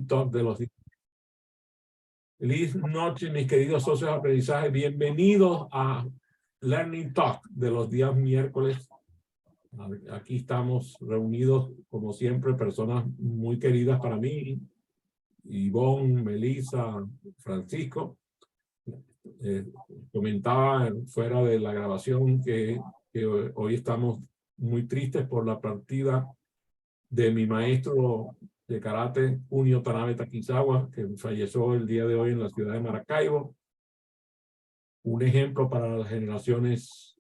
Talk de los días. Feliz noche, mis queridos socios de aprendizaje. Bienvenidos a Learning Talk de los días miércoles. Aquí estamos reunidos, como siempre, personas muy queridas para mí. Ivonne, Melissa, Francisco. Comentaba fuera de la grabación que hoy estamos muy tristes por la partida de mi maestro de karate, Junio Tanabe Takizawa, que falleció el día de hoy en la ciudad de Maracaibo. Un ejemplo para las generaciones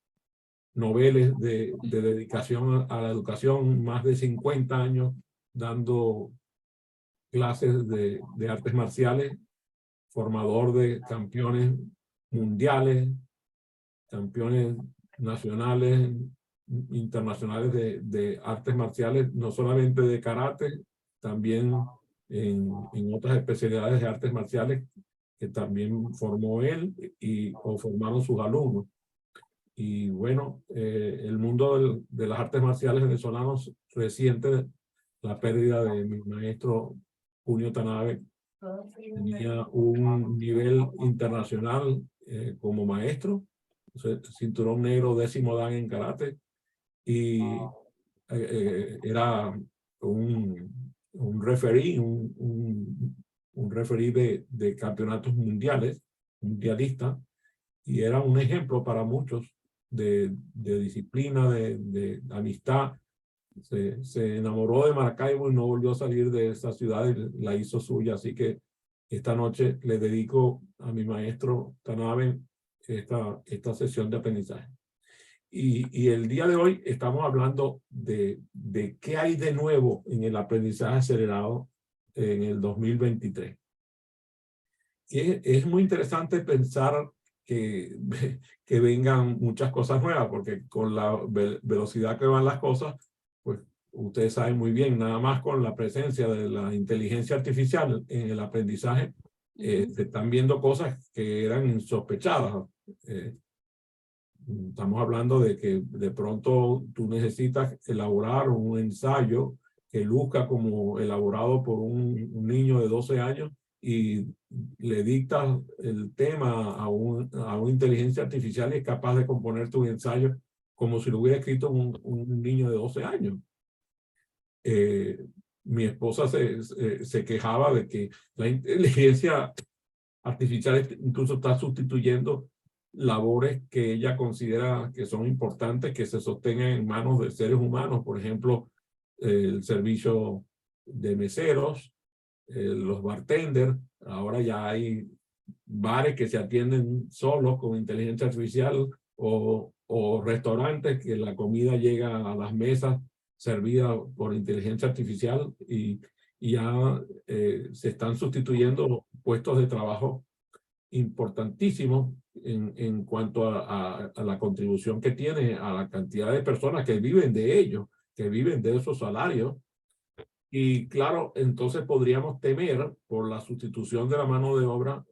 noveles de dedicación a la educación, más de 50 años dando clases de artes marciales, formador de campeones mundiales, campeones nacionales, internacionales de artes marciales, no solamente de karate, también en otras especialidades de artes marciales que también formó él o formaron sus alumnos. Y bueno, el mundo de las artes marciales venezolanos reciente, la pérdida de mi maestro Junio Tanabe, tenía un nivel internacional como maestro, cinturón negro 10º dan en karate, y era un referee, un referee de campeonatos mundiales, mundialista, y era un ejemplo para muchos de disciplina, de amistad. Se enamoró de Maracaibo y no volvió a salir de esa ciudad y la hizo suya. Así que esta noche le dedico a mi maestro Tanabe esta sesión de aprendizaje. Y el día de hoy estamos hablando de qué hay de nuevo en el aprendizaje acelerado en el 2023. Y es muy interesante pensar que vengan muchas cosas nuevas, porque con la velocidad que van las cosas, pues ustedes saben muy bien, nada más con la presencia de la inteligencia artificial en el aprendizaje, se están viendo cosas que eran insospechadas. Estamos hablando de que de pronto tú necesitas elaborar un ensayo que luzca como elaborado por un niño de 12 años y le dictas el tema a una inteligencia artificial y es capaz de componer tu ensayo como si lo hubiera escrito un niño de 12 años. Mi esposa se quejaba de que la inteligencia artificial incluso está sustituyendo labores que ella considera que son importantes, que se sostengan en manos de seres humanos. Por ejemplo, el servicio de meseros, los bartenders. Ahora ya hay bares que se atienden solos con inteligencia artificial o restaurantes que la comida llega a las mesas servida por inteligencia artificial y ya se están sustituyendo puestos de trabajo importantísimos en cuanto a la contribución que tiene a la cantidad de personas que viven de ello, que viven de esos salarios. Y claro, entonces podríamos temer por la sustitución de la mano de obra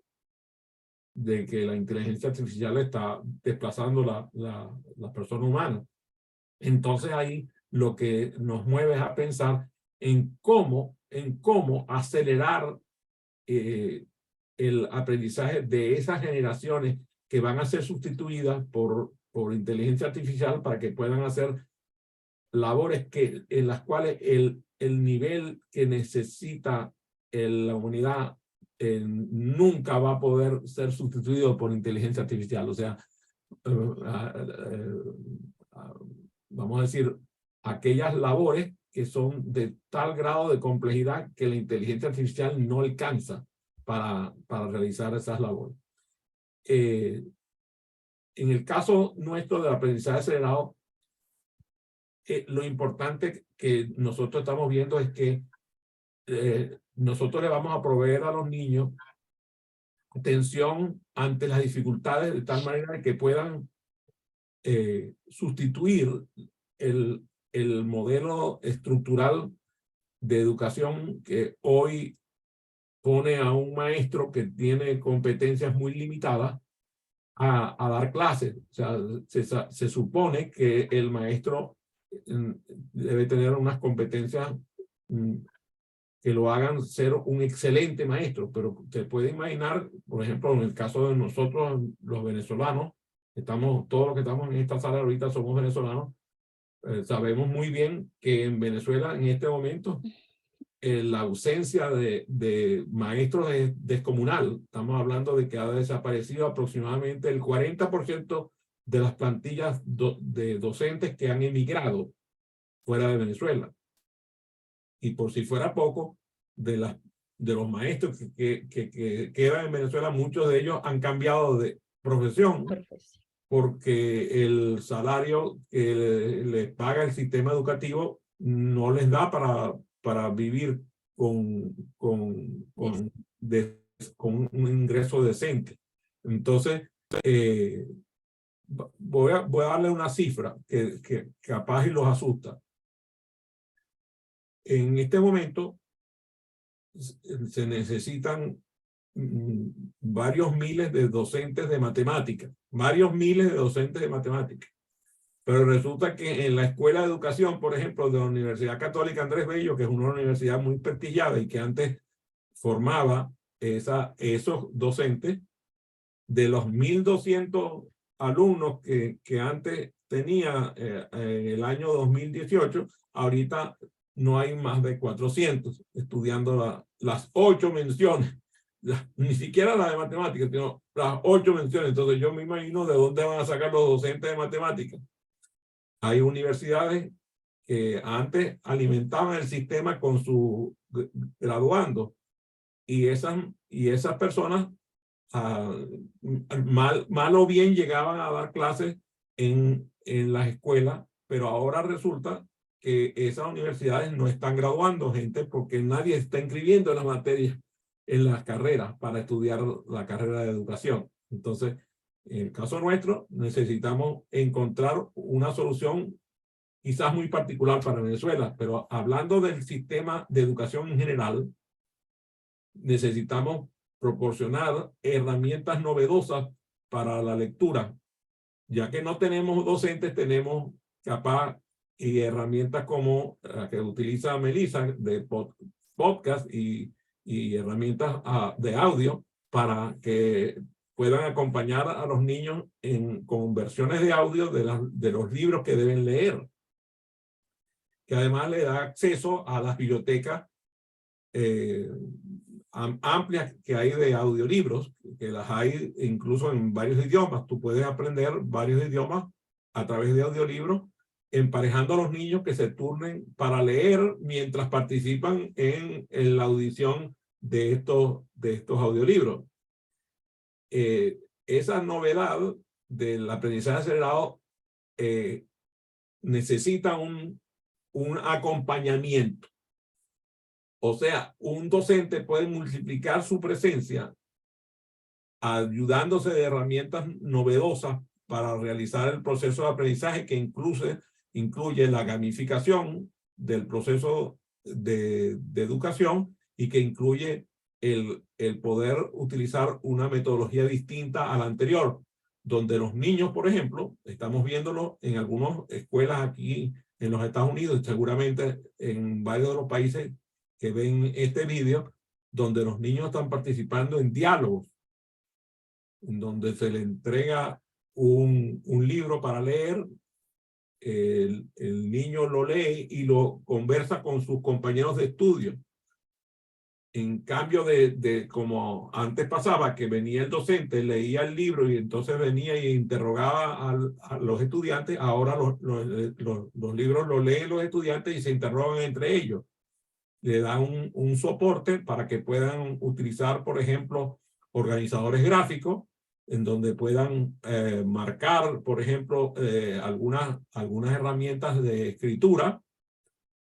de que la inteligencia artificial está desplazando la persona humana. Entonces ahí lo que nos mueve es a pensar en cómo acelerar el aprendizaje de esas generaciones que van a ser sustituidas por inteligencia artificial para que puedan hacer labores en las cuales el nivel que necesita la humanidad nunca va a poder ser sustituido por inteligencia artificial. O sea, vamos a decir, aquellas labores que son de tal grado de complejidad que la inteligencia artificial no alcanza para realizar esas labores. En el caso nuestro del aprendizaje acelerado, lo importante que nosotros estamos viendo es que nosotros le vamos a proveer a los niños atención ante las dificultades de tal manera que puedan sustituir el modelo estructural de educación que hoy pone a un maestro que tiene competencias muy limitadas a dar clases. O sea, se supone que el maestro debe tener unas competencias que lo hagan ser un excelente maestro, pero usted puede imaginar, por ejemplo, en el caso de nosotros, los venezolanos, todos los que estamos en esta sala ahorita somos venezolanos, sabemos muy bien que en Venezuela en este momento la ausencia de maestros es descomunal. Estamos hablando de que ha desaparecido aproximadamente el 40% de las plantillas de docentes que han emigrado fuera de Venezuela. Y por si fuera poco, de los maestros que quedan en Venezuela, muchos de ellos han cambiado de profesión porque el salario que les paga el sistema educativo no les da para vivir con un ingreso decente. Entonces, voy a darle una cifra que capaz y los asusta. En este momento se necesitan varios miles de docentes de matemáticas, pero resulta que en la Escuela de Educación, por ejemplo, de la Universidad Católica Andrés Bello, que es una universidad muy prestigiada y que antes formaba esos docentes, de los 1.200 alumnos que antes tenía en el año 2018, ahorita no hay más de 400 estudiando las 8 menciones, ni siquiera las de matemáticas, sino las 8 menciones. Entonces yo me imagino de dónde van a sacar los docentes de matemáticas. Hay universidades que antes alimentaban el sistema con sus graduandos y esas personas mal o bien llegaban a dar clases en las escuelas, pero ahora resulta que esas universidades no están graduando gente porque nadie está inscribiendo en las materias, en las carreras para estudiar la carrera de educación. Entonces, en el caso nuestro, necesitamos encontrar una solución quizás muy particular para Venezuela, pero hablando del sistema de educación en general, necesitamos proporcionar herramientas novedosas para la lectura. Ya que no tenemos docentes, tenemos capaz y herramientas como la que utiliza Melissa de podcast y herramientas de audio para que puedan acompañar a los niños con versiones de audio de los libros que deben leer. Que además le da acceso a las bibliotecas amplias que hay de audiolibros, que las hay incluso en varios idiomas. Tú puedes aprender varios idiomas a través de audiolibros, emparejando a los niños que se turnen para leer mientras participan en la audición de estos audiolibros. Esa novedad del aprendizaje acelerado necesita un acompañamiento. O sea, un docente puede multiplicar su presencia ayudándose de herramientas novedosas para realizar el proceso de aprendizaje que incluye la gamificación del proceso de educación y que incluye el poder utilizar una metodología distinta a la anterior, donde los niños, por ejemplo, estamos viéndolo en algunas escuelas aquí en los Estados Unidos y seguramente en varios de los países que ven este video, donde los niños están participando en diálogos, en donde se le entrega un libro para leer, el niño lo lee y lo conversa con sus compañeros de estudio. En cambio de como antes pasaba, que venía el docente, leía el libro y entonces venía y interrogaba a los estudiantes, ahora los libros los leen los estudiantes y se interrogan entre ellos. Le dan un soporte para que puedan utilizar, por ejemplo, organizadores gráficos, en donde puedan marcar, por ejemplo, algunas herramientas de escritura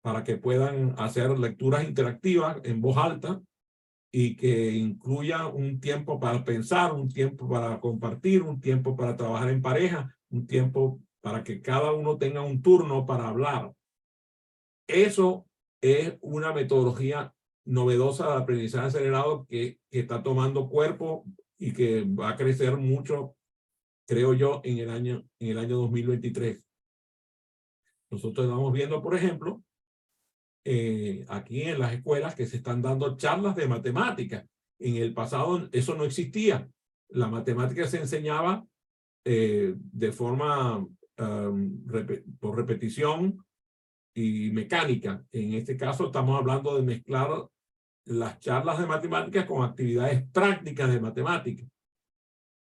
para que puedan hacer lecturas interactivas en voz alta y que incluya un tiempo para pensar, un tiempo para compartir, un tiempo para trabajar en pareja, un tiempo para que cada uno tenga un turno para hablar. Eso es una metodología novedosa de aprendizaje acelerado que está tomando cuerpo y que va a crecer mucho, creo yo, en el año 2023. Nosotros estamos viendo, por ejemplo, aquí en las escuelas que se están dando charlas de matemáticas. En el pasado eso no existía. La matemática se enseñaba de forma por repetición y mecánica. En este caso estamos hablando de mezclar las charlas de matemáticas con actividades prácticas de matemáticas.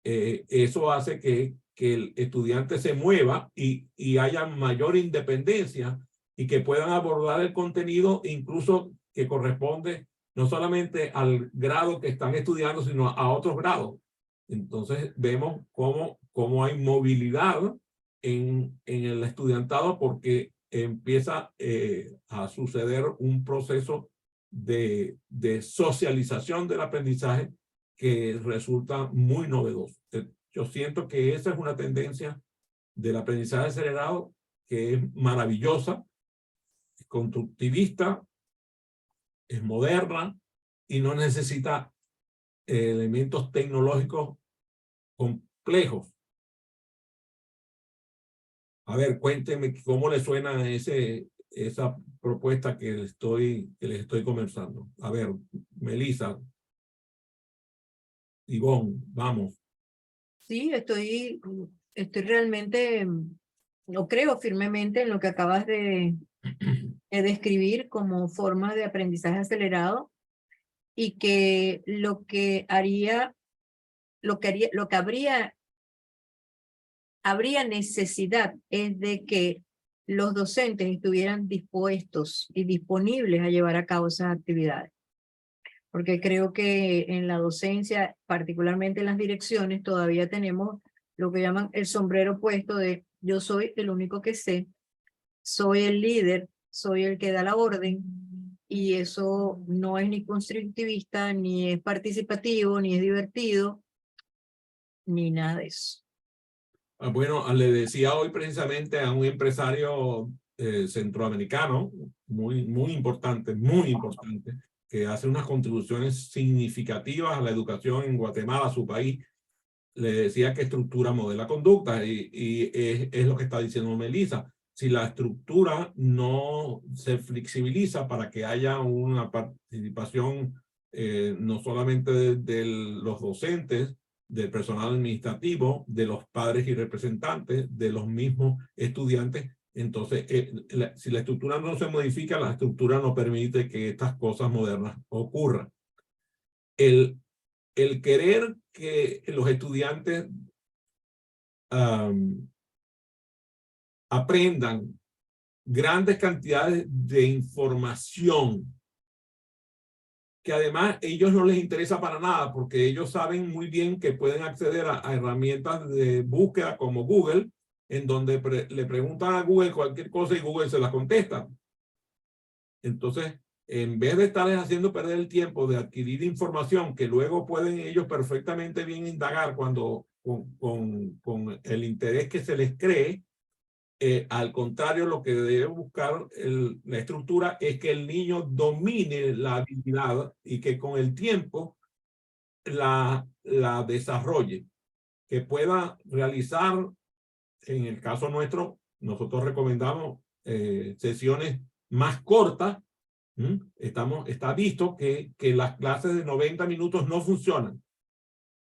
Eso hace que el estudiante se mueva y haya mayor independencia y que puedan abordar el contenido incluso que corresponde no solamente al grado que están estudiando, sino a otros grados. Entonces vemos cómo hay movilidad en el estudiantado porque empieza a suceder un proceso de socialización del aprendizaje que resulta muy novedoso. Yo siento que esa es una tendencia del aprendizaje acelerado que es maravillosa, es constructivista, es moderna y no necesita elementos tecnológicos complejos. A ver, cuéntenme cómo le suena esa propuesta que les estoy conversando. A ver, Melissa, Ivonne, vamos. Sí, estoy realmente, no creo firmemente en lo que acabas de describir como forma de aprendizaje acelerado y que lo que habría necesidad es de que los docentes estuvieran dispuestos y disponibles a llevar a cabo esas actividades. Porque creo que en la docencia, particularmente en las direcciones, todavía tenemos lo que llaman el sombrero puesto de yo soy el único que sé, soy el líder, soy el que da la orden, y eso no es ni constructivista, ni es participativo, ni es divertido, ni nada de eso. Bueno, le decía hoy precisamente a un empresario centroamericano muy importante, que hace unas contribuciones significativas a la educación en Guatemala, su país. Le decía que estructura modela conducta y es lo que está diciendo Melissa. Si la estructura no se flexibiliza para que haya una participación no solamente de los docentes, del personal administrativo, de los padres y representantes, de los mismos estudiantes, entonces si la estructura no se modifica, la estructura no permite que estas cosas modernas ocurran. El querer que los estudiantes aprendan grandes cantidades de información que además ellos no les interesa para nada porque ellos saben muy bien que pueden acceder a herramientas de búsqueda como Google, en donde le preguntan a Google cualquier cosa y Google se la contesta. Entonces, en vez de estarles haciendo perder el tiempo de adquirir información que luego pueden ellos perfectamente bien indagar cuando con el interés que se les cree, al contrario, lo que debe buscar la estructura es que el niño domine la habilidad y que con el tiempo la desarrolle, que pueda realizar, en el caso nuestro, nosotros recomendamos sesiones más cortas. Está visto que las clases de 90 minutos no funcionan.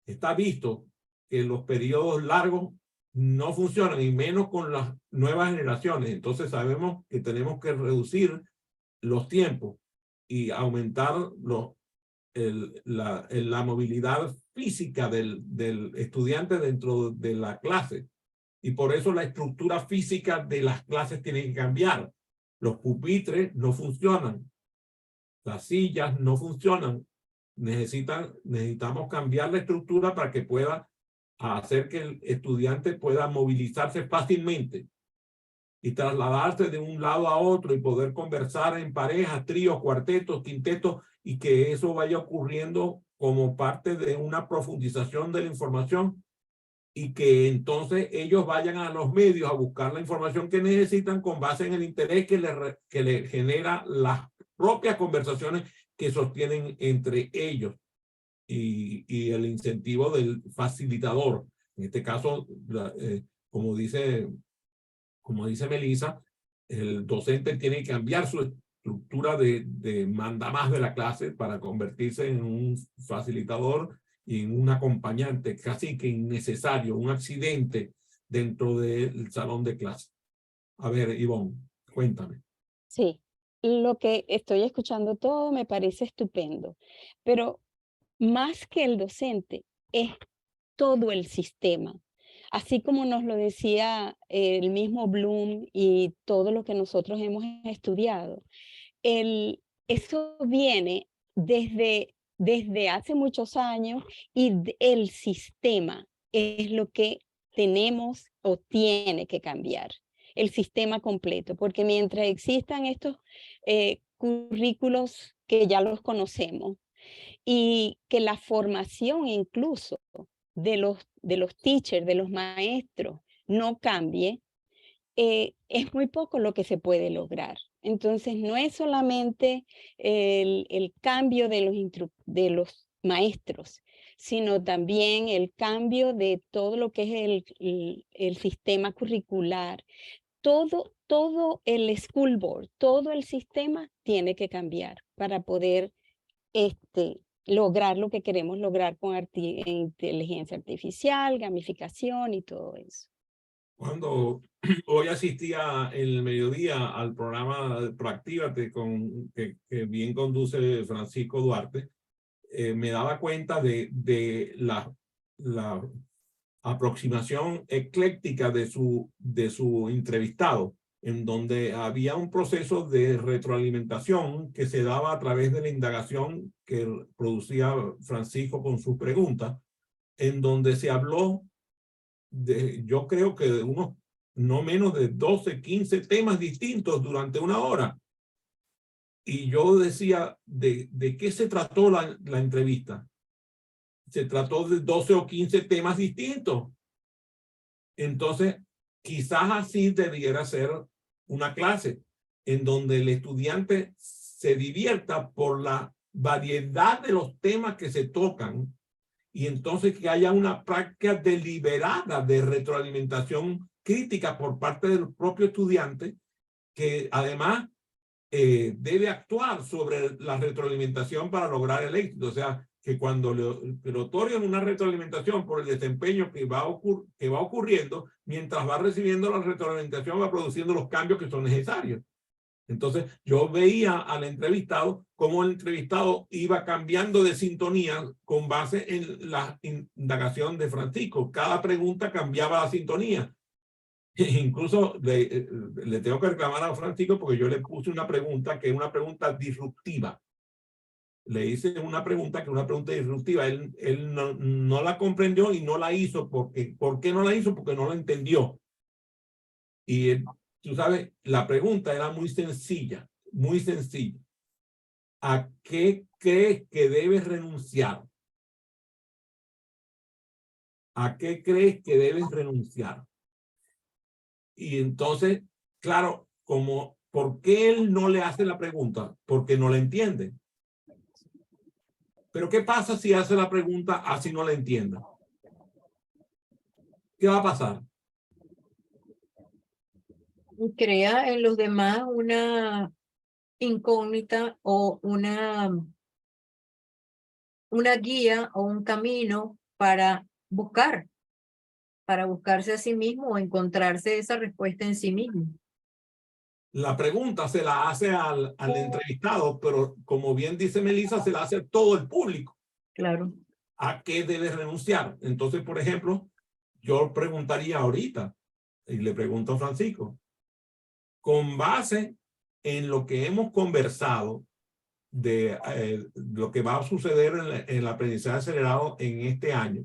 Está visto que los periodos largos no funcionan, y menos con las nuevas generaciones. Entonces sabemos que tenemos que reducir los tiempos y aumentar la movilidad física del estudiante dentro de la clase. Y por eso la estructura física de las clases tiene que cambiar. Los pupitres no funcionan. Las sillas no funcionan. Necesitamos cambiar la estructura para que pueda hacer que el estudiante pueda movilizarse fácilmente y trasladarse de un lado a otro y poder conversar en parejas, tríos, cuartetos, quintetos, y que eso vaya ocurriendo como parte de una profundización de la información, y que entonces ellos vayan a los medios a buscar la información que necesitan con base en el interés que le genera las propias conversaciones que sostienen entre ellos y el incentivo del facilitador. En este caso, como dice Melissa, el docente tiene que cambiar estructura de manda más de la clase para convertirse en un facilitador y en un acompañante casi que innecesario, un accidente dentro del salón de clase. A ver, Ivonne, cuéntame. Sí, lo que estoy escuchando todo me parece estupendo, pero más que el docente, es todo el sistema. Así como nos lo decía el mismo Bloom y todo lo que nosotros hemos estudiado, eso viene desde hace muchos años y el sistema es lo que tenemos o tiene que cambiar, el sistema completo, porque mientras existan estos currículos que ya los conocemos y que la formación incluso de los teachers, de los maestros, no cambie, es muy poco lo que se puede lograr. Entonces, no es solamente el cambio de los maestros, sino también el cambio de todo lo que es el sistema curricular. Todo el school board, todo el sistema tiene que cambiar para poder lograr lo que queremos lograr con inteligencia artificial, gamificación y todo eso. Cuando hoy asistía en el mediodía al programa Proactívate que bien conduce Francisco Duarte, me daba cuenta de la aproximación ecléctica de su entrevistado, en donde había un proceso de retroalimentación que se daba a través de la indagación que producía Francisco con sus preguntas, en donde se habló yo creo que de unos no menos de 12, 15 temas distintos durante una hora. Y yo decía, ¿de qué se trató la entrevista? Se trató de 12 o 15 temas distintos. Entonces, quizás así debiera ser una clase en donde el estudiante se divierta por la variedad de los temas que se tocan y entonces que haya una práctica deliberada de retroalimentación crítica por parte del propio estudiante, que además debe actuar sobre la retroalimentación para lograr el éxito. O sea, que cuando le otorguen una retroalimentación por el desempeño que va ocurriendo, mientras va recibiendo la retroalimentación va produciendo los cambios que son necesarios. Entonces, yo veía al entrevistado cómo el entrevistado iba cambiando de sintonía con base en la indagación de Francisco. Cada pregunta cambiaba la sintonía. Incluso le tengo que reclamar a Francisco porque yo le puse una pregunta que es una pregunta disruptiva. Le hice una pregunta que es una pregunta disruptiva. Él no la comprendió y no la hizo. ¿Por qué no la hizo? Porque no la entendió. Y tú sabes, la pregunta era muy sencilla, muy sencilla. ¿A qué crees que debes renunciar? ¿A qué crees que debes renunciar? Y entonces, claro, ¿por qué él no le hace la pregunta? Porque no la entiende. Pero ¿qué pasa si hace la pregunta así no la entienda? ¿Qué va a pasar? Crea en los demás una incógnita o una guía o un camino para buscarse a sí mismo o encontrarse esa respuesta en sí mismo. La pregunta se la hace al entrevistado, pero como bien dice Melissa, se la hace a todo el público. Claro. ¿A qué debes renunciar? Entonces, por ejemplo, yo preguntaría ahorita, y le pregunto a Francisco, con base en lo que hemos conversado de lo que va a suceder en el aprendizaje acelerado en este año,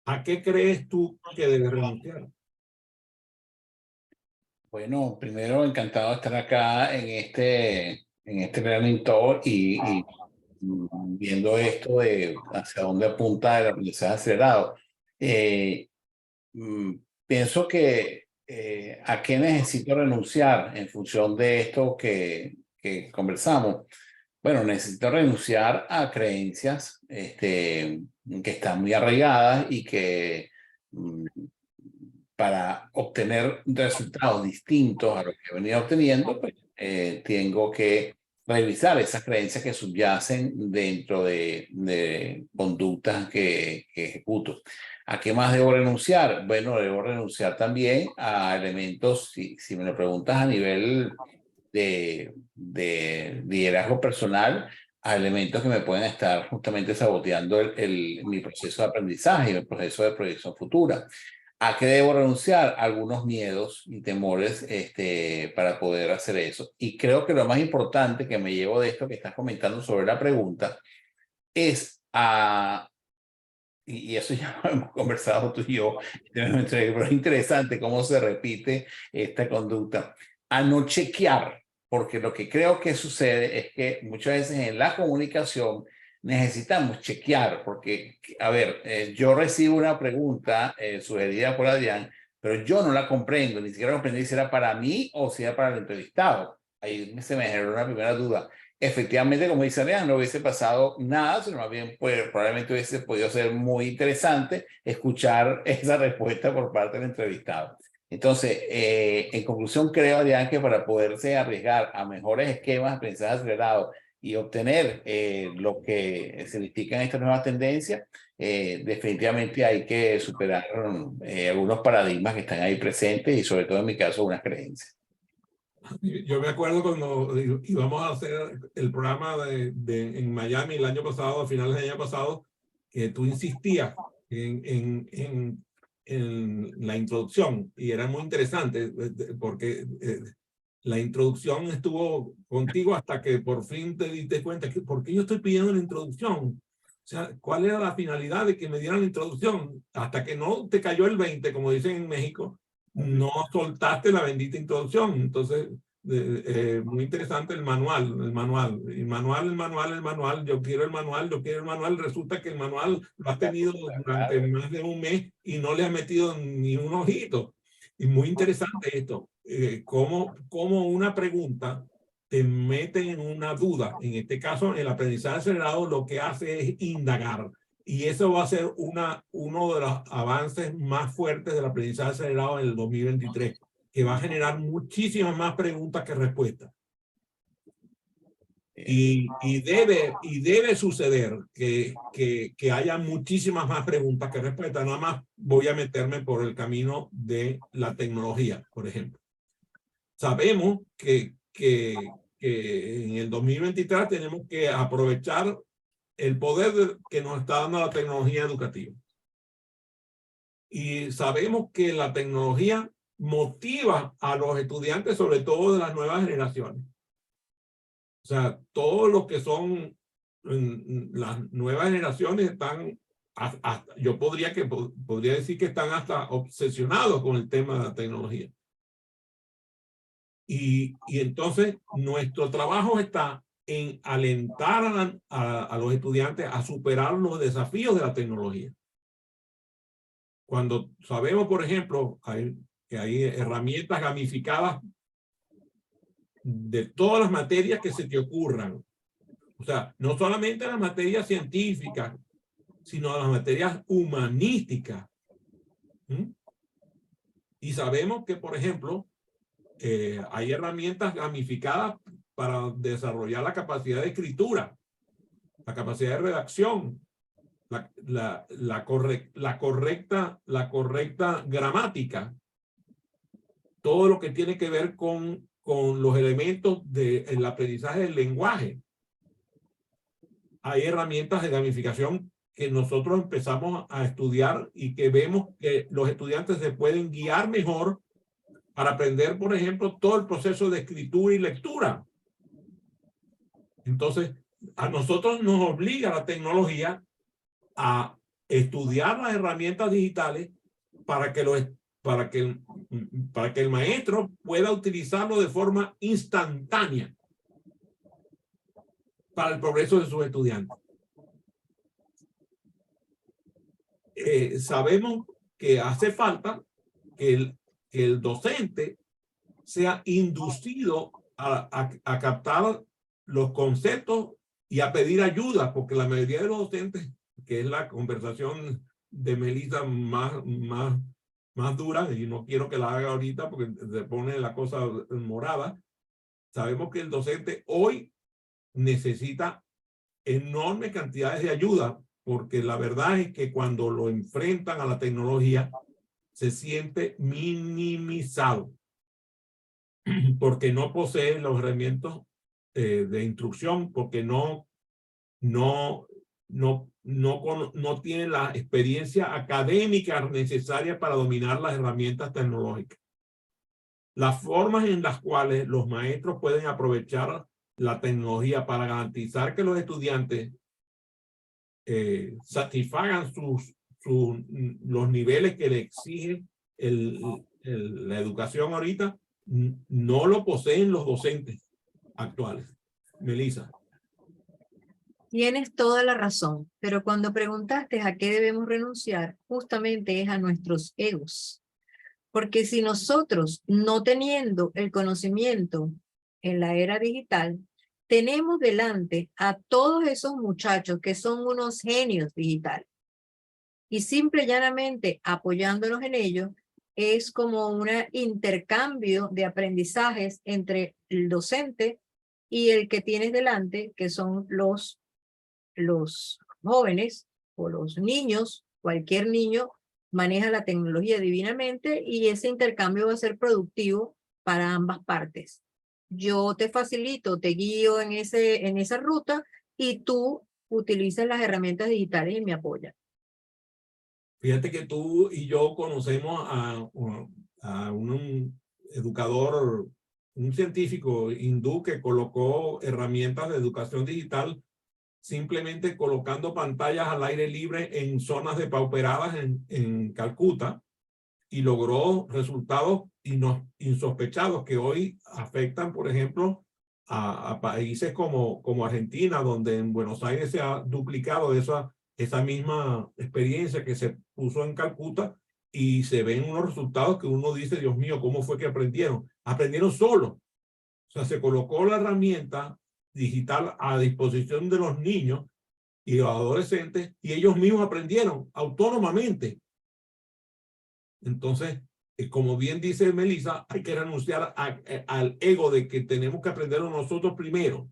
¿a qué crees tú que debes renunciar? Bueno, primero encantado de estar acá en este Learning Talk y viendo esto de hacia dónde apunta el aprendizaje acelerado. Pienso que a qué necesito renunciar en función de esto que conversamos. Bueno, necesito renunciar a creencias que están muy arraigadas y que para obtener resultados distintos a los que he venido obteniendo, pues tengo que revisar esas creencias que subyacen dentro de conductas que ejecuto. ¿A qué más debo renunciar? Bueno, debo renunciar también a elementos, si me lo preguntas a nivel de liderazgo personal, a elementos que me pueden estar justamente saboteando mi proceso de aprendizaje y mi proceso de proyección futura. ¿A qué debo renunciar? Algunos miedos y temores para poder hacer eso. Y creo que lo más importante que me llevo de esto que estás comentando sobre la pregunta es y eso ya lo hemos conversado tú y yo, pero es interesante cómo se repite esta conducta, a no chequear, porque lo que creo que sucede es que muchas veces en la comunicación necesitamos chequear, porque, a ver, yo recibo una pregunta sugerida por Adrián, pero yo no la comprendo, ni siquiera comprendí si era para mí o si era para el entrevistado. Ahí se me generó una primera duda. Efectivamente, como dice Adrián, no hubiese pasado nada, sino más bien pues, probablemente hubiese podido ser muy interesante escuchar esa respuesta por parte del entrevistado. Entonces, en conclusión, creo, Adrián, que para poderse arriesgar a mejores esquemas de aprendizaje acelerado y obtener lo que significan estas nuevas tendencias, definitivamente hay que superar algunos paradigmas que están ahí presentes y sobre todo en mi caso unas creencias. Yo me acuerdo cuando íbamos a hacer el programa en Miami el año pasado, a finales del año pasado, que tú insistías en la introducción y era muy interesante porque la introducción estuvo contigo hasta que por fin te diste cuenta que ¿por qué yo estoy pidiendo la introducción? O sea, ¿cuál era la finalidad de que me dieran la introducción? Hasta que no te cayó el 20, como dicen en México, no soltaste la bendita introducción. Entonces, muy interesante el manual. Yo quiero el manual. Resulta que el manual lo has tenido durante más de un mes y no le has metido ni un ojito. Y muy interesante esto, cómo una pregunta te mete en una duda. En este caso, el aprendizaje acelerado lo que hace es indagar. Y eso va a ser uno de los avances más fuertes del aprendizaje acelerado en el 2023, que va a generar muchísimas más preguntas que respuestas. Y debe suceder que haya muchísimas más preguntas que respuestas. Nada más voy a meterme por el camino de la tecnología, por ejemplo. Sabemos que en el 2023 tenemos que aprovechar el poder que nos está dando la tecnología educativa. Y sabemos que la tecnología motiva a los estudiantes, sobre todo de las nuevas generaciones. O sea, todos los que son las nuevas generaciones están, yo podría decir que están hasta obsesionados con el tema de la tecnología. Y entonces nuestro trabajo está en alentar a los estudiantes a superar los desafíos de la tecnología. Cuando sabemos, por ejemplo, que hay herramientas gamificadas de todas las materias que se te ocurran. O sea, no solamente las materias científicas, sino las materias humanísticas. Y sabemos que, por ejemplo, hay herramientas gamificadas para desarrollar la capacidad de escritura, la capacidad de redacción, la correcta gramática, todo lo que tiene que ver con los elementos del aprendizaje del lenguaje. Hay herramientas de gamificación que nosotros empezamos a estudiar y que vemos que los estudiantes se pueden guiar mejor para aprender, por ejemplo, todo el proceso de escritura y lectura. Entonces, a nosotros nos obliga la tecnología a estudiar las herramientas digitales para que el maestro pueda utilizarlo de forma instantánea para el progreso de sus estudiantes. Sabemos que hace falta que el docente sea inducido a captar los conceptos y a pedir ayuda, porque la mayoría de los docentes, que es la conversación de Melissa más dura, y no quiero que la haga ahorita porque se pone la cosa morada, Sabemos que el docente hoy necesita enormes cantidades de ayuda, porque la verdad es que cuando lo enfrentan a la tecnología, se siente minimizado, porque no posee los herramientas de instrucción, porque no tiene la experiencia académica necesaria para dominar las herramientas tecnológicas. Las formas en las cuales los maestros pueden aprovechar la tecnología para garantizar que los estudiantes satisfagan los niveles que le exige la educación ahorita, no lo poseen los docentes actuales. Melissa. Tienes toda la razón, pero cuando preguntaste a qué debemos renunciar, justamente es a nuestros egos. Porque si nosotros, no teniendo el conocimiento en la era digital, tenemos delante a todos esos muchachos que son unos genios digitales, y simple y llanamente apoyándonos en ello, es como un intercambio de aprendizajes entre el docente y el que tienes delante, que son los jóvenes o los niños. Cualquier niño maneja la tecnología divinamente y ese intercambio va a ser productivo para ambas partes. Yo te facilito, te guío en esa ruta y tú utilizas las herramientas digitales y me apoyas. Fíjate que tú y yo conocemos a un educador, un científico hindú que colocó herramientas de educación digital simplemente colocando pantallas al aire libre en zonas depauperadas en Calcuta, y logró resultados insospechados que hoy afectan, por ejemplo, a países como Argentina, donde en Buenos Aires se ha duplicado esa misma experiencia que se puso en Calcuta, y se ven unos resultados que uno dice, Dios mío, ¿cómo fue que aprendieron? Aprendieron solos. O sea, se colocó la herramienta digital a disposición de los niños y los adolescentes, y ellos mismos aprendieron autónomamente. Entonces, como bien dice Melissa, hay que renunciar al ego de que tenemos que aprenderlo nosotros primero.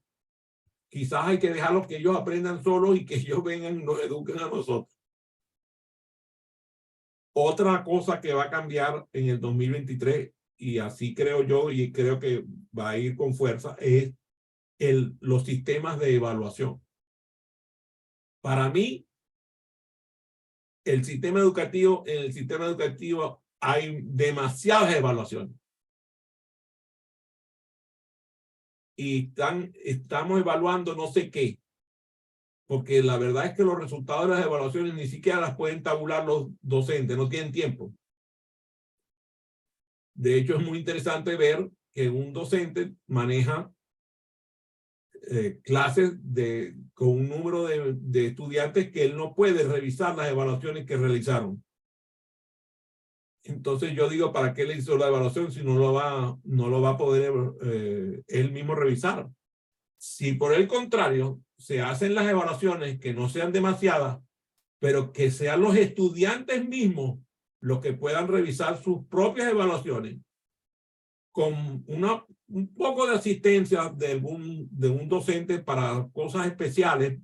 Quizás hay que dejarlos que ellos aprendan solos y que ellos vengan y nos eduquen a nosotros. Otra cosa que va a cambiar en el 2023, y así creo yo, y creo que va a ir con fuerza, es los sistemas de evaluación. Para mí, en el sistema educativo hay demasiadas evaluaciones. Y estamos evaluando no sé qué. Porque la verdad es que los resultados de las evaluaciones ni siquiera las pueden tabular los docentes, no tienen tiempo. De hecho, es muy interesante ver que un docente maneja clases con un número de estudiantes que él no puede revisar las evaluaciones que realizaron. Entonces yo digo, ¿para qué le hizo la evaluación si no lo va a poder él mismo revisar? Si por el contrario se hacen las evaluaciones que no sean demasiadas, pero que sean los estudiantes mismos los que puedan revisar sus propias evaluaciones, con un poco de asistencia de un docente para cosas especiales,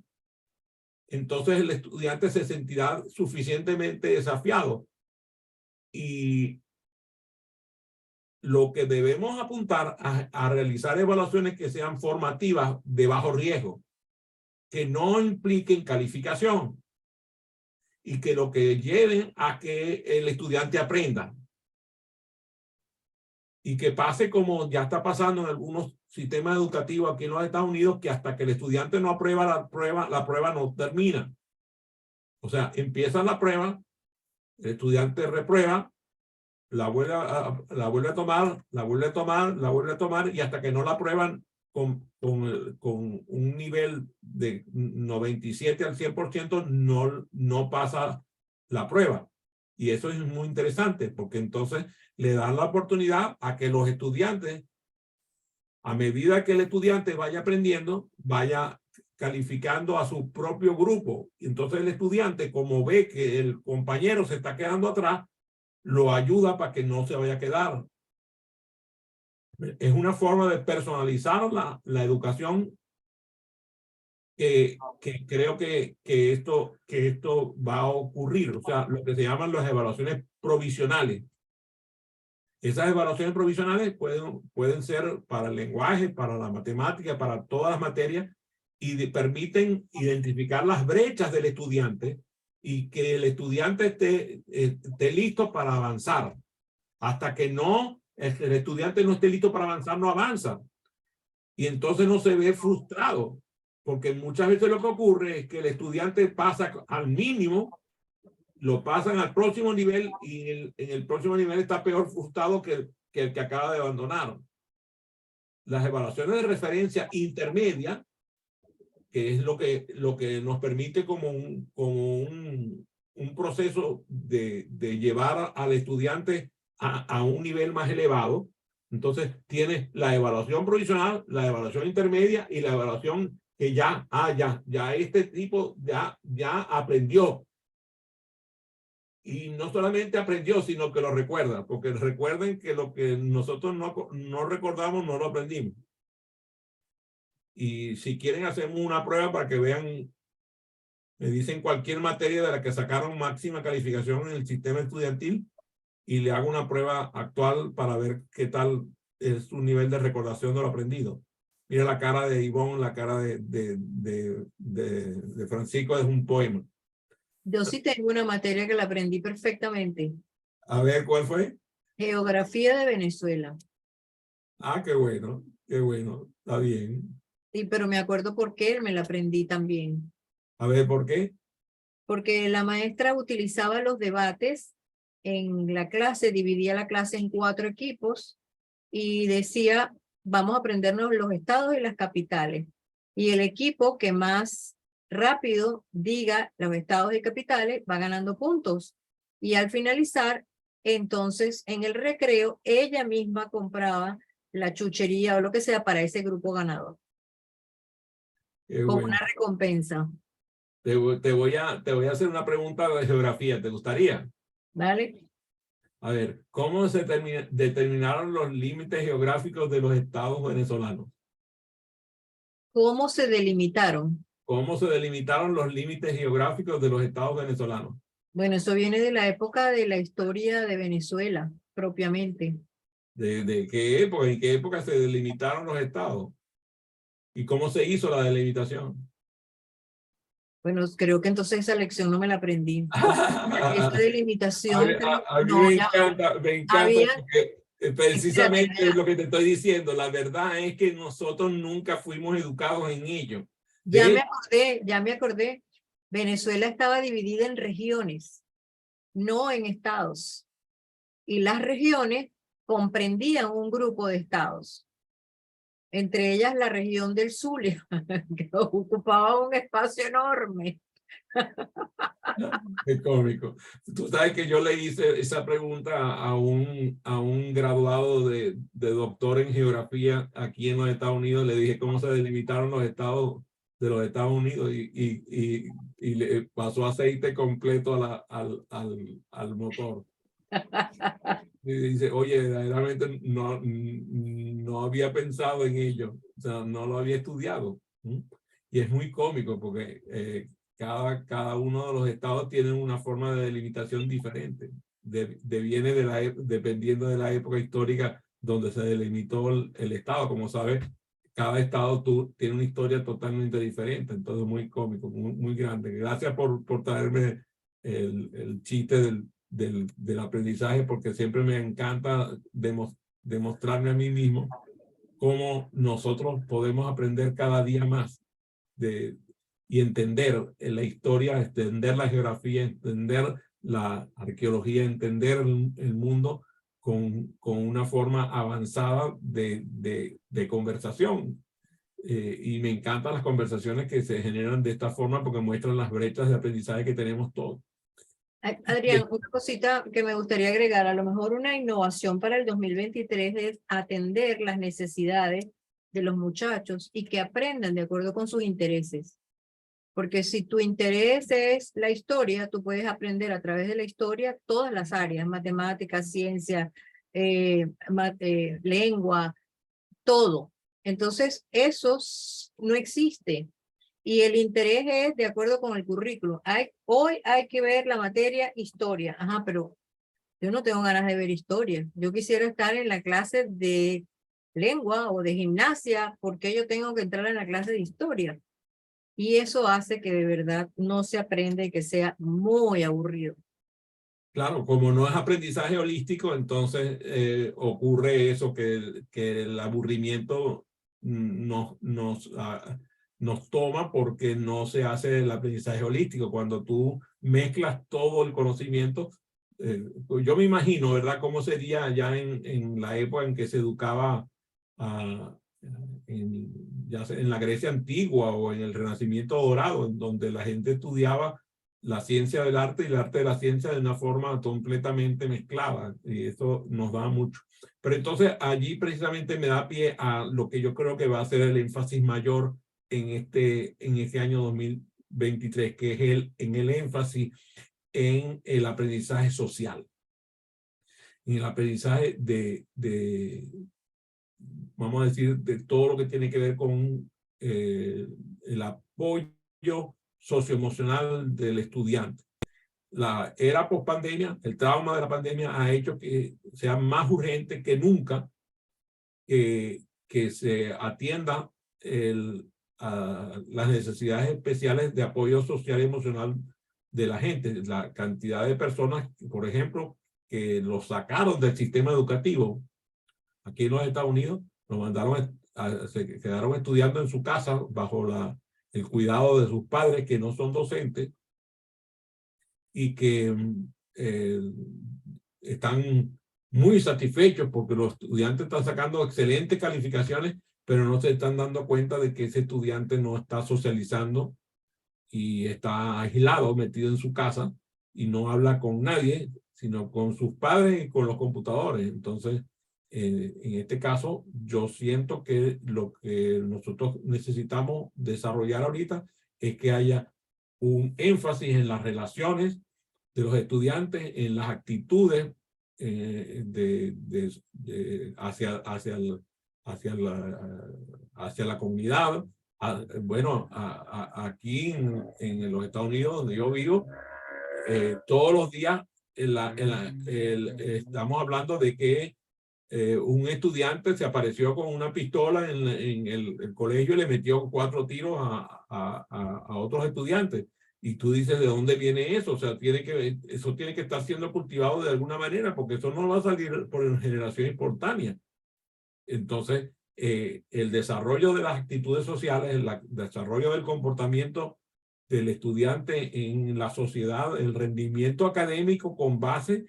entonces el estudiante se sentirá suficientemente desafiado. Y lo que debemos apuntar a realizar evaluaciones que sean formativas de bajo riesgo, que no impliquen calificación y que lo que lleven a que el estudiante aprenda. Y que pase como ya está pasando en algunos sistemas educativos aquí en los Estados Unidos, que hasta que el estudiante no aprueba la prueba no termina. O sea, empieza la prueba, el estudiante reprueba, la vuelve a tomar, la vuelve a tomar, la vuelve a tomar, y hasta que no la aprueban con un nivel de 97 al 100%, no pasa la prueba. Y eso es muy interesante, porque entonces le dan la oportunidad a que los estudiantes, a medida que el estudiante vaya aprendiendo, vaya calificando a su propio grupo. Y entonces el estudiante, como ve que el compañero se está quedando atrás, lo ayuda para que no se vaya a quedar. Es una forma de personalizar la educación que creo que esto va a ocurrir. O sea, lo que se llaman las evaluaciones provisionales. Esas evaluaciones provisionales pueden ser para el lenguaje, para la matemática, para todas las materias, y permiten identificar las brechas del estudiante y que el estudiante esté listo para avanzar. Hasta que el estudiante no esté listo para avanzar, no avanza. Y entonces no se ve frustrado, porque muchas veces lo que ocurre es que el estudiante pasa al mínimo, lo pasan al próximo nivel y en el próximo nivel está peor frustrado que el que acaba de abandonar. Las evaluaciones de referencia intermedia, que es lo que nos permite como un proceso de llevar al estudiante a un nivel más elevado. Entonces tienes la evaluación provisional, la evaluación intermedia y la evaluación que ya este tipo ya aprendió. Y no solamente aprendió, sino que lo recuerda, porque recuerden que lo que nosotros no recordamos, no lo aprendimos. Y si quieren, hacemos una prueba para que vean, me dicen cualquier materia de la que sacaron máxima calificación en el sistema estudiantil y le hago una prueba actual para ver qué tal es su nivel de recordación de lo aprendido. Mira la cara de Ivonne, la cara de Francisco, es un poema. Yo sí tengo una materia que la aprendí perfectamente. A ver, ¿cuál fue? Geografía de Venezuela. Ah, qué bueno, está bien. Sí, pero me acuerdo por qué me la aprendí también. A ver, ¿por qué? Porque la maestra utilizaba los debates en la clase, dividía la clase en 4 equipos y decía, vamos a aprendernos los estados y las capitales. Y el equipo que más rápido diga los estados y capitales va ganando puntos. Y al finalizar, entonces en el recreo, ella misma compraba la chuchería o lo que sea para ese grupo ganador. Qué Como bueno. una recompensa. Te voy a hacer una pregunta de geografía. ¿Te gustaría? ¿Vale? A ver, ¿cómo se determinaron los límites geográficos de los estados venezolanos? ¿Cómo se delimitaron? ¿Cómo se delimitaron los límites geográficos de los estados venezolanos? Bueno, eso viene de la época de la historia de Venezuela, propiamente. ¿De qué época? ¿En qué época se delimitaron los estados? ¿Y cómo se hizo la delimitación? Bueno, creo que entonces esa lección no me la aprendí. Esa delimitación, A mí no, me ya, encanta había, porque precisamente espérate, es lo que te estoy diciendo. La verdad es que nosotros nunca fuimos educados en ello. ya me acordé. Venezuela estaba dividida en regiones, no en estados. Y las regiones comprendían un grupo de estados. Entre ellas la región del Zulia, que ocupaba un espacio enorme. Qué cómico. Tú sabes que yo le hice esa pregunta a un graduado de doctor en geografía aquí en los Estados Unidos. Le dije cómo se delimitaron los estados de los Estados Unidos y le pasó aceite completo al motor. Y dice, oye, verdaderamente no había pensado en ello, o sea, no lo había estudiado. Y es muy cómico porque cada uno de los estados tiene una forma de delimitación diferente. Viene dependiendo de la época histórica donde se delimitó el estado. Como sabes, cada estado tiene una historia totalmente diferente. Entonces, muy cómico, muy grande. Gracias por traerme el chiste del aprendizaje, porque siempre me encanta demostrarme a mí mismo cómo nosotros podemos aprender cada día más y entender la historia, entender la geografía, entender la arqueología, entender el mundo con una forma avanzada de conversación. Y me encantan las conversaciones que se generan de esta forma porque muestran las brechas de aprendizaje que tenemos todos. Adrián, una cosita que me gustaría agregar, a lo mejor una innovación para el 2023 es atender las necesidades de los muchachos y que aprendan de acuerdo con sus intereses. Porque si tu interés es la historia, tú puedes aprender a través de la historia todas las áreas, matemáticas, ciencia, lengua, todo. Entonces, eso no existe. Y el interés es de acuerdo con el currículo. Hoy hay que ver la materia historia. Ajá, pero yo no tengo ganas de ver historia. Yo quisiera estar en la clase de lengua o de gimnasia, porque yo tengo que entrar en la clase de historia. Y eso hace que de verdad no se aprenda y que sea muy aburrido. Claro, como no es aprendizaje holístico, entonces ocurre eso, que el aburrimiento nos toma porque no se hace el aprendizaje holístico. Cuando tú mezclas todo el conocimiento, pues yo me imagino, ¿verdad?, cómo sería ya en la época en que se educaba ya sea en la Grecia antigua o en el Renacimiento dorado, en donde la gente estudiaba la ciencia del arte y el arte de la ciencia de una forma completamente mezclada, y eso nos da mucho. Pero entonces allí precisamente me da pie a lo que yo creo que va a ser el énfasis mayor en este año 2023, que es el énfasis en el aprendizaje social, en el aprendizaje vamos a decir, de todo lo que tiene que ver con el apoyo socioemocional del estudiante. La era post-pandemia, el trauma de la pandemia ha hecho que sea más urgente que nunca que se atienda las necesidades especiales de apoyo social y emocional de la gente. La cantidad de personas, por ejemplo, que los sacaron del sistema educativo aquí en los Estados Unidos, los mandaron se quedaron estudiando en su casa bajo el cuidado de sus padres que no son docentes y que están muy satisfechos porque los estudiantes están sacando excelentes calificaciones, pero no se están dando cuenta de que ese estudiante no está socializando y está aislado, metido en su casa y no habla con nadie, sino con sus padres y con los computadores. Entonces, en este caso, yo siento que lo que nosotros necesitamos desarrollar ahorita es que haya un énfasis en las relaciones de los estudiantes, en las actitudes hacia la comunidad. Bueno, aquí en los Estados Unidos, donde yo vivo, todos los días estamos hablando de que un estudiante se apareció con una pistola en el colegio y le metió 4 tiros a otros estudiantes. Y tú dices, ¿de dónde viene eso? O sea, eso tiene que estar siendo cultivado de alguna manera, porque eso no va a salir por generación espontánea. Entonces, el desarrollo de las actitudes sociales, el desarrollo del comportamiento del estudiante en la sociedad, el rendimiento académico con base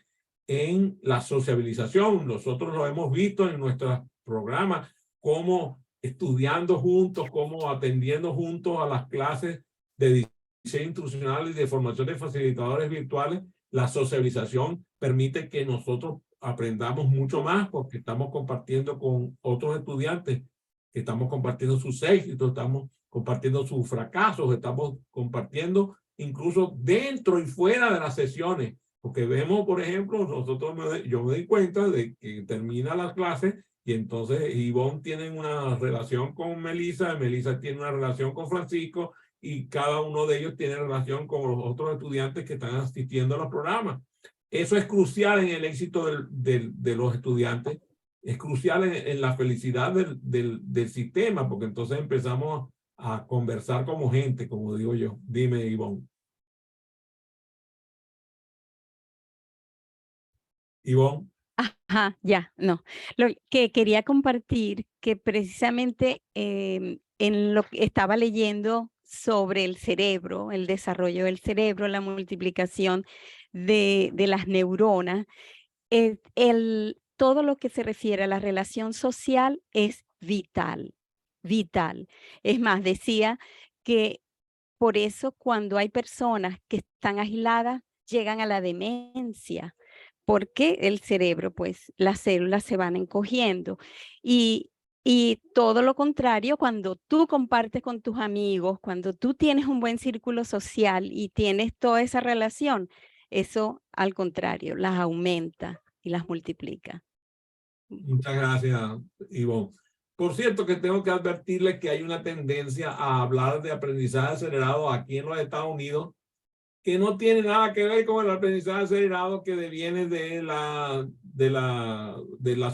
en la sociabilización. Nosotros lo hemos visto en nuestros programas, como estudiando juntos, como atendiendo juntos a las clases de diseño instruccional y de formación de facilitadores virtuales. La sociabilización permite que nosotros aprendamos mucho más porque estamos compartiendo con otros estudiantes, estamos compartiendo sus éxitos, estamos compartiendo sus fracasos, estamos compartiendo incluso dentro y fuera de las sesiones, porque vemos, por ejemplo, yo me doy cuenta de que termina las clases y entonces Ivonne tiene una relación con Melissa, Melissa tiene una relación con Francisco y cada uno de ellos tiene relación con los otros estudiantes que están asistiendo a los programas. Eso es crucial en el éxito de los estudiantes, es crucial en la felicidad del sistema, porque entonces empezamos a conversar como gente, como digo yo. Dime, Ivonne. Ivonne. Ajá, ya, no. Lo que quería compartir, que precisamente en lo que estaba leyendo sobre el cerebro, el desarrollo del cerebro, la multiplicación de las neuronas, todo lo que se refiere a la relación social es vital, vital. Es más, decía que por eso cuando hay personas que están aisladas, llegan a la demencia, porque el cerebro, pues las células se van encogiendo. Y todo lo contrario, cuando tú compartes con tus amigos, cuando tú tienes un buen círculo social y tienes toda esa relación, eso al contrario, las aumenta y las multiplica. Muchas gracias, Ivonne. Por cierto, que tengo que advertirles que hay una tendencia a hablar de aprendizaje acelerado aquí en los Estados Unidos, que no tiene nada que ver con el aprendizaje acelerado que deviene de la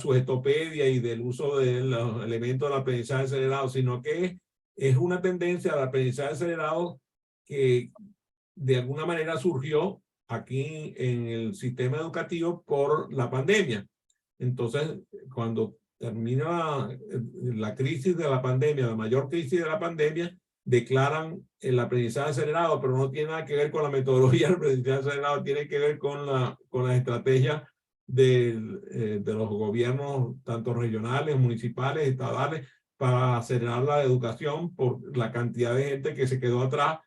sujetopedia y del uso de los elementos del aprendizaje acelerado, sino que es una tendencia al aprendizaje acelerado que de alguna manera surgió aquí en el sistema educativo por la pandemia. Entonces, cuando termina la crisis de la pandemia, la mayor crisis de la pandemia, declaran el aprendizaje acelerado, pero no tiene nada que ver con la metodología del aprendizaje acelerado, tiene que ver con las estrategias de los gobiernos, tanto regionales, municipales, estatales, para acelerar la educación por la cantidad de gente que se quedó atrás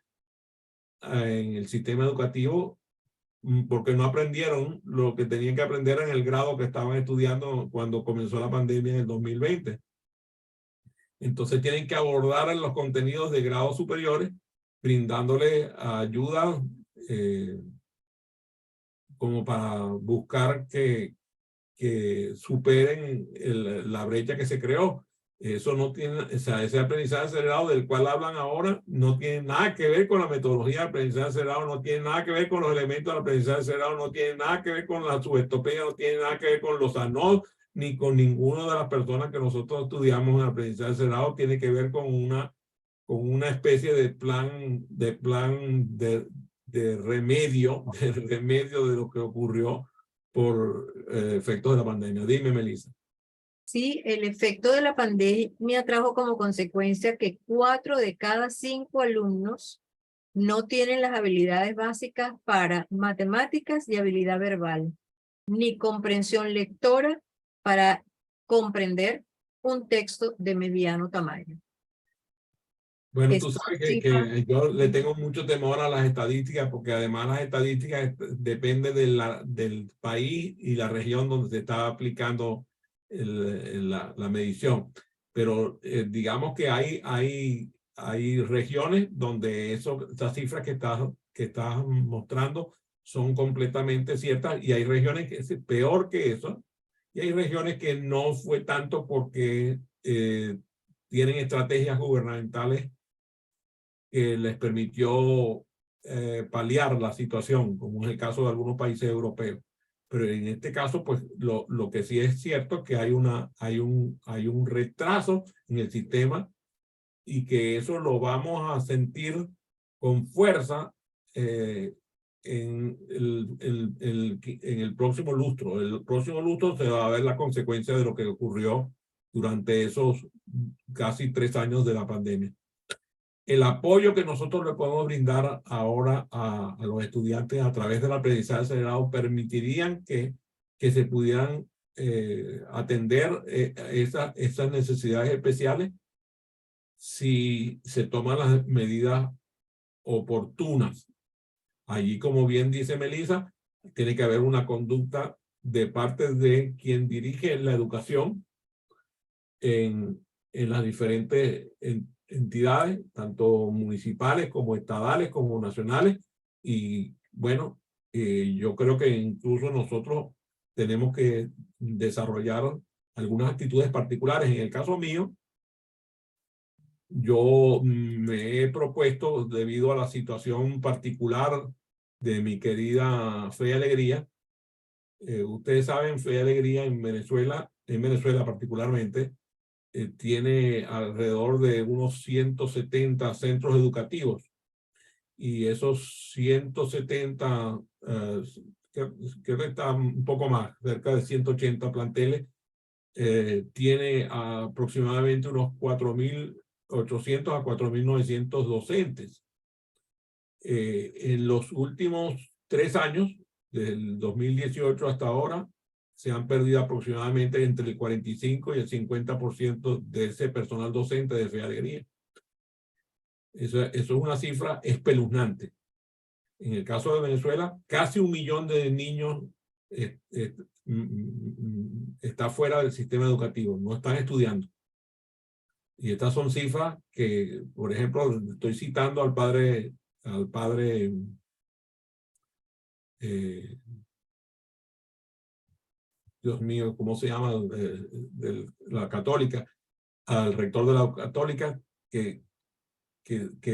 en el sistema educativo porque no aprendieron lo que tenían que aprender en el grado que estaban estudiando cuando comenzó la pandemia en el 2020. Entonces tienen que abordar en los contenidos de grados superiores, brindándole ayuda como para buscar que superen la brecha que se creó. Eso no tiene, o sea, ese aprendizaje acelerado del cual hablan ahora no tiene nada que ver con la metodología de aprendizaje acelerado, no tiene nada que ver con los elementos del aprendizaje acelerado, no tiene nada que ver con la subestopedia, no tiene nada que ver con los ANOD, ni con ninguna de las personas que nosotros estudiamos en aprendizaje acelerado. Tiene que ver con una especie de plan de remedio de lo que ocurrió por efectos de la pandemia. Dime, Melissa. Sí, el efecto de la pandemia trajo como consecuencia que 4 de cada 5 alumnos no tienen las habilidades básicas para matemáticas y habilidad verbal, ni comprensión lectora para comprender un texto de mediano tamaño. Bueno, tú Esto sabes sí, que yo le tengo mucho temor a las estadísticas, porque además las estadísticas dependen del país y la región donde se está aplicando la medición. Pero digamos que hay regiones donde esas cifras que estás mostrando son completamente ciertas, y hay regiones que es peor que eso, y hay regiones que no fue tanto porque tienen estrategias gubernamentales que les permitió paliar la situación, como es el caso de algunos países europeos. Pero en este caso, pues lo que sí es cierto es que hay un retraso en el sistema, y que eso lo vamos a sentir con fuerza en el próximo lustro. El próximo lustro se va a ver la consecuencia de lo que ocurrió durante esos casi 3 años de la pandemia. El apoyo que nosotros le podemos brindar ahora a los estudiantes a través del aprendizaje acelerado permitirían que se pudieran atender esas necesidades especiales si se toman las medidas oportunas. Allí, como bien dice Melissa, tiene que haber una conducta de parte de quien dirige la educación en las diferentes entidades, tanto municipales como estatales como nacionales. Y bueno, yo creo que incluso nosotros tenemos que desarrollar algunas actitudes particulares. En el caso mío, yo me he propuesto, debido a la situación particular de mi querida Fe y Alegría, ustedes saben, Fe y Alegría en Venezuela particularmente, tiene alrededor de unos 170 centros educativos, y esos 170, creo que está un poco más, cerca de 180 planteles, tiene aproximadamente unos 4.800 a 4.900 docentes. En los últimos 3 años, del 2018 hasta ahora, se han perdido aproximadamente entre el 45 y el 50% de ese personal docente de Fe y Alegría. Eso es una cifra espeluznante. En el caso de Venezuela, casi 1 millón de niños está fuera del sistema educativo, no están estudiando. Y estas son cifras que, por ejemplo, estoy citando al padre Dios mío, ¿cómo se llama? De la católica, al rector de la Católica que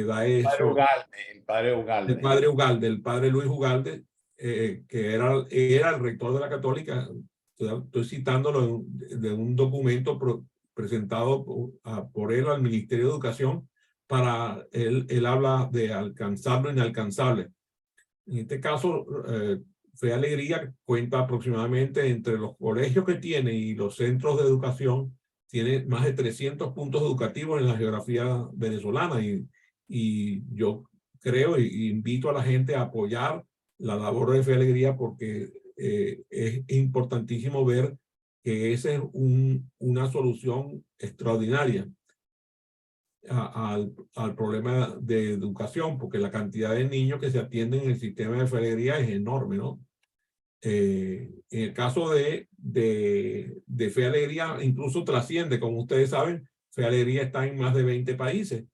da eso. El padre Ugalde. El padre Ugalde, el padre Luis Ugalde, que era el rector de la Católica. Estoy citándolo de un documento presentado por él al Ministerio de Educación. Él habla de alcanzar lo inalcanzable. En este caso, Fe y Alegría cuenta aproximadamente entre los colegios que tiene y los centros de educación, tiene más de 300 puntos educativos en la geografía venezolana, y yo creo y invito a la gente a apoyar la labor de Fe y Alegría, porque es importantísimo ver que esa es una solución extraordinaria al problema de educación, porque la cantidad de niños que se atienden en el sistema de Fe y Alegría es enorme, ¿no? En el caso de Fe y Alegría, incluso trasciende, como ustedes saben, Fe y Alegría está en más de 20 países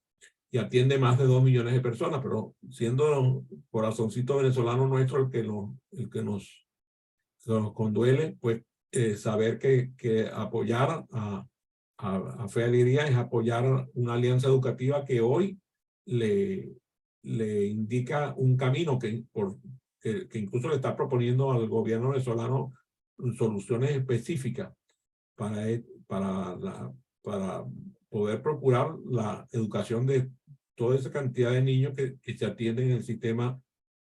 y atiende más de 2 millones de personas, pero siendo corazoncito venezolano nuestro el que nos conduele, pues saber que apoyar a Fe y Alegría es apoyar una alianza educativa que hoy le indica un camino que incluso le está proponiendo al gobierno venezolano soluciones específicas para poder procurar la educación de toda esa cantidad de niños que se atienden en el sistema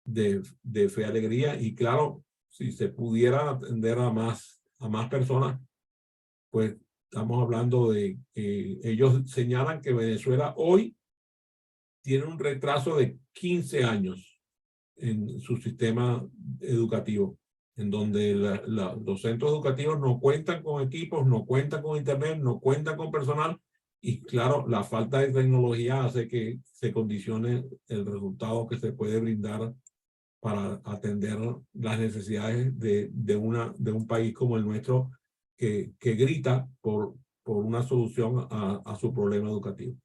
de Fe y Alegría. Y claro, si se pudiera atender a más personas, pues estamos hablando de que ellos señalan que Venezuela hoy tiene un retraso de 15 años en su sistema educativo, en donde los centros educativos no cuentan con equipos, no cuentan con internet, no cuentan con personal, y claro, la falta de tecnología hace que se condicione el resultado que se puede brindar para atender las necesidades de un país como el nuestro, que grita por una solución a su problema educativo.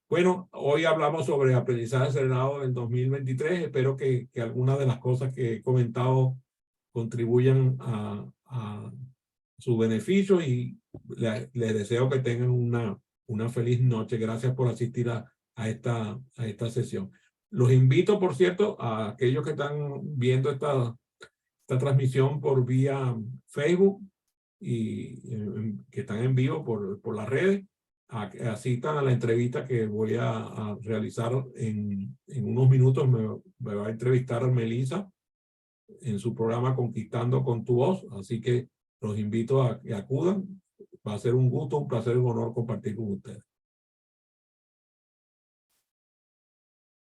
Bueno, hoy hablamos sobre aprendizaje acelerado en 2023. Espero que algunas de las cosas que he comentado contribuyan a su beneficio, y les deseo que tengan una feliz noche. Gracias por asistir a esta sesión. Los invito, por cierto, a aquellos que están viendo esta transmisión por vía Facebook y que están en vivo por las redes, asistan a la entrevista que voy a realizar en unos minutos. Me va a entrevistar Melissa en su programa Conquistando con tu Voz, así que los invito a que acudan. Va a ser un gusto, un placer y un honor compartir con ustedes.